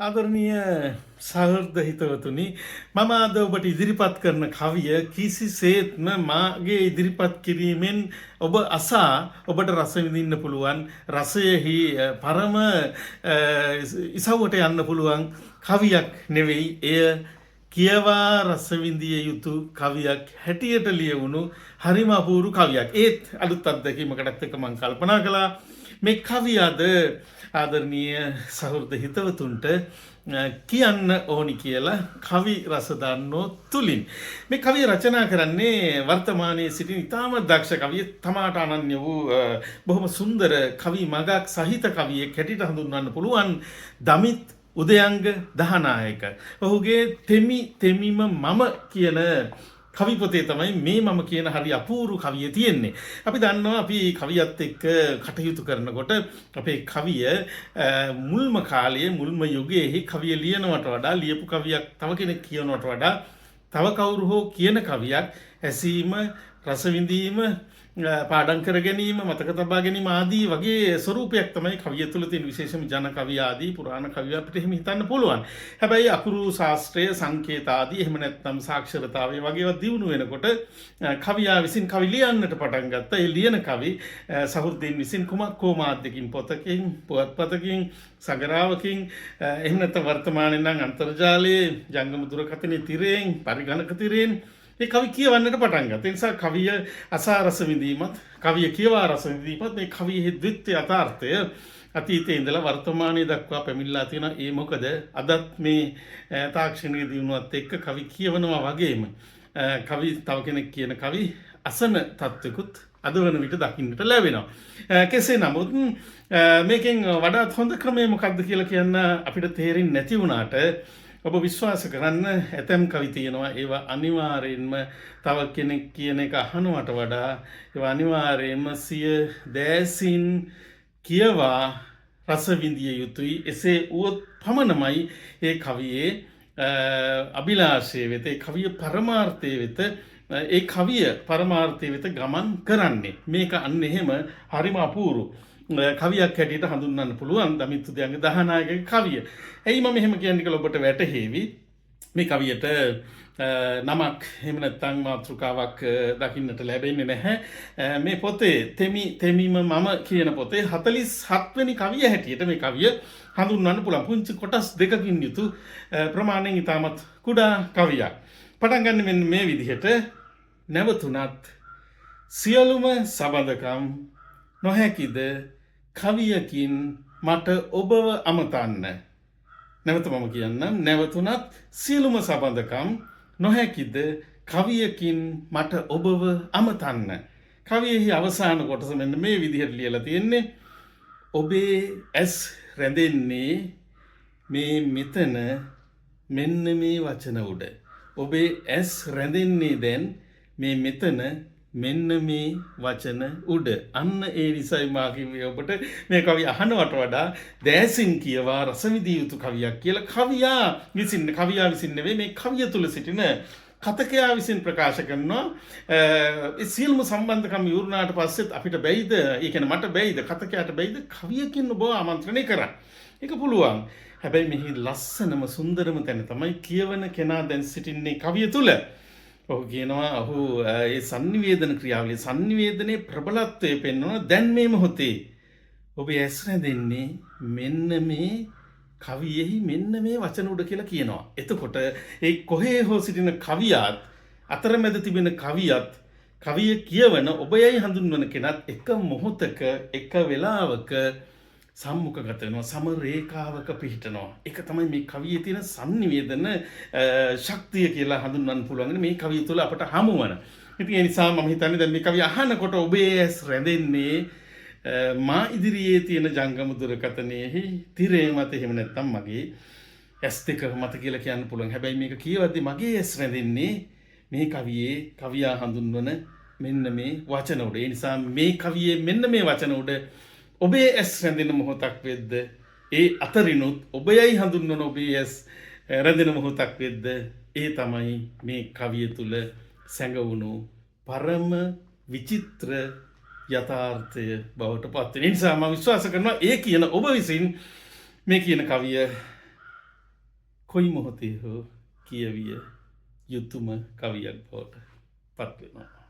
ආදරණීය සහෘද හිතවතුනි මම අද ඔබට ඉදිරිපත් කරන කවිය කිසිසේත්ම මාගේ ඉදිරිපත් කිරීමෙන් ඔබ අසා ඔබට රස විඳින්න පුළුවන් රසයෙහි පරම ඉසව්වට යන්න පුළුවන් කවියක් නෙවෙයි එය කියවා රස විඳිය යුතු කවියක් හැටියට ලියවුණු හරිම අපූරු කවියක් ඒත් අලුත් අත්දැකීමකටත් එක්ක මම කල්පනා කළා මේ කවිය අද ආදරණීය සහෘද හිතවතුන්ට කියන්න ඕනි කියලා කවි රසදන්නෝ තුලින් මේ කවිය රචනා කරන්නේ වර්තමානයේ සිටින ඉතාම දක්ෂ කවිය තමාට අනන්‍ය වූ බොහොම සුන්දර කවි මගක් සහිත කවියෙක් හැටියට හඳුන්වන්න පුළුවන් දමිත් උදයංග දහනායක. ඔහුගේ තෙමිම මම කියන කවි පොතේ තමයි මේ මම කියන හරි අපූරු කවිය තියෙන්නේ. අපි දන්නවා අපි කවියත් එක්ක කටයුතු කරනකොට අපේ කවිය මුල්ම කාලයේ මුල්ම යුගයේ කවිය ලියනවට වඩා ලියපු කවියක් තව කෙනෙක් කියනවට වඩා තව කවුරු හෝ කියන කවියක් ඇසීම රස විඳීම පාඩම් කර ගැනීම මතක තබා ගැනීම ආදී වගේ ස්වරූපයක් තමයි කවිය තුළ තියෙන විශේෂම ජන කවිය ආදී පුරාණ කවිය අපිට එහෙම හිතන්න පුළුවන්. හැබැයි අකුරු ශාස්ත්‍රය සංකේත ආදී එහෙම නැත්නම් සාක්ෂරතාවය වගේ ඒවා දියුණු වෙනකොට කවියා විසින් කවි ලියන්නට පටන් ගත්තා. ඒ ලියන කවි සහෘදීන් විසින් කුමක් හෝ මාධ්‍යකින් පොතකින් පුවත්පතකින් සගරාවකින් එහෙම නැත්නම් වර්තමානයේ නම් අන්තර්ජාලයේ ජංගම දුරකථනයේ තිරයෙන් පරිගණක තිරයෙන් ඒ කවි කියවන්නට පටන් ගත්තා. ඒ නිසා කවිය අසා රස විඳීමත් කවිය කියවා රස විඳීමත් මේ කවියේ ද්විත්‍ය යථාර්ථය අතීතයේ ඉඳලා වර්තමානයේ දක්වා පැමිණලා තියෙනවා. ඒ මොකද අදත් මේ තාක්ෂණික දියුණුවත් එක්ක කවි කියවනවා වගේම කවි තව කෙනෙක් කියන කවි අසන තත්ත්විකුත් අද වන විට දකින්නට ලැබෙනවා. කෙසේ නමුත් මේකෙන් වඩාත් හොඳ ක්‍රමය මොකක්ද කියලා කියන්න අපිට තේරෙන්නේ නැති වුණාට ඔබ විශ්වාස කරන්න ඇතැම් කවි තියෙනවා ඒවා අනිවාර්යෙන්ම තව කෙනෙක් කියන එක අහනවට වඩා ඒවා අනිවාර්යෙන්ම සිය දෑසින් කියවා රස විඳිය යුතුයි. එසේ වුවොත් පමණමයි ඒ කවියේ අභිලාෂය වෙත ඒ කවිය පරමාර්ථය වෙත ඒ කවිය පරමාර්ථය වෙත ගමන් කරන්නේ. මේක අන්න එහෙම හරිම අපූරු කවියක් හැටියට හඳුන්වන්න පුළුවන් දමිත් උදයංග දහනායකගේ කවිය. ඇයි මම එහෙම කියන්නේ කියලා ඔබට වැටහෙවි. මේ කවියට නමක් එහෙම නැත්නම් මාතෘකාවක් දකින්නට ලැබෙන්නේ නැහැ. මේ පොතේ තෙමිම මම කියන පොතේ 47 වෙනි කවිය හැටියට මේ කවිය හඳුන්වන්න පුළුවන්. පුංචි කොටස් දෙකකින් යුතු ප්‍රමාණයෙන් ඉතාමත් කුඩා කවියක්. පටන් ගන්න මෙන්න මේ විදිහට නැවතුණත් සියලුම සබඳකම් නොහැකිද කවියකින් මට ඔබව අමතන්න. නැවත මම කියන්නම්. නැවතුණත් සියලුම සබඳකම් නොහැකිද කවියකින් මට ඔබව අමතන්න. කවියෙහි අවසාන කොටස මෙන්න මේ විදිහට ලියලා තියෙන්නේ. ඔබේ ඇස් රැඳෙන්නේ මේ මෙතන මෙන්න මේ වචන උඩ. ඔබේ ඇස් රැඳෙන්නේ දැන් මේ මෙතන මෙන්න මේ වචන උඩ. අන්න ඒ නිසයි මා කිව්වේ ඔබට මේ කවිය අහනවට වඩා දෑසින් කියවා රස විඳිය යුතු කවියක් කියලා. කවියා විසින් නෙවෙයි මේ කවිය තුල සිටින කතකයා විසින් ප්‍රකාශ කරනවා. ඒ සියලුම සම්බන්ධකම් ඉවරුනාට පස්සෙත් අපිට බැයිද, ඒ කියන්නේ මට බැයිද, කතකයාට බැයිද කවියකින් ඔබ ආමන්ත්‍රණය කරන්න. ඒක පුළුවන්. හැබැයි මෙහි ලස්සනම සුන්දරම තැන තමයි කියවන කෙනා දැන් සිටින්නේ කවිය තුල. ඔහු කියනවා ඔහු ඒ සංනිවේදන ක්‍රියාවලිය සංනිවේදනයේ ප්‍රබලත්වය පෙන්වන දැන් මේ මොහොතේ ඔබ ඇස් රැඳෙන්නේ මෙන්න මේ කවියෙහි මෙන්න මේ වචන උඩ කියලා කියනවා. එතකොට ඒ කොහේ හෝ සිටින කවියත් අතරමැද තිබෙන කවියත් කවිය කියවන ඔබයයි හඳුන්වන කෙනත් එක මොහොතක එක වෙලාවක සම්මුඛගත වෙනවා, සම රේඛාවක පිහිටනවා. ඒක තමයි මේ කවියේ තියෙන සංනිවේදන ශක්තිය කියලා හඳුන්වන්න පුළුවන්. මේ කවිය තුළ අපට හමු වන. ඉතින් ඒ නිසා මම හිතන්නේ දැන් මේ කවිය අහනකොට ඔබේ ඇස් රැඳෙන්නේ මා ඉදිරියේ තියෙන ජංගම දුරකථනයේහි තිරේ මත එහෙම නැත්නම් මගේ ඇස් දෙක මත කියලා කියන්න පුළුවන්. හැබැයි මේක කියවද්දි මගේ ඇස් රැඳෙන්නේ මේ කවියේ කවියා හඳුන්වන මෙන්න මේ වචන උඩ. ඒ නිසා මේ කවියේ මෙන්න මේ වචන උඩ ඔබේ ඇස් රැඳෙන මොහොතක් වෙද්ද ඒ අතරිනුත් ඔබයයි හඳුන්වන ඔබේ ඇස් රැඳෙන මොහොතක් වෙද්ද ඒ තමයි මේ කවිය තුල සැඟවුණු පරම විචිත්‍ර යථාර්ථය බවට පත් වෙන නිසා මම විශ්වාස කරනවා ඒ කියන ඔබ විසින් මේ කියන කවිය කොයි මොහොතේ හෝ කියවිය යුතුම කවියක් බවට පත් වෙනවා.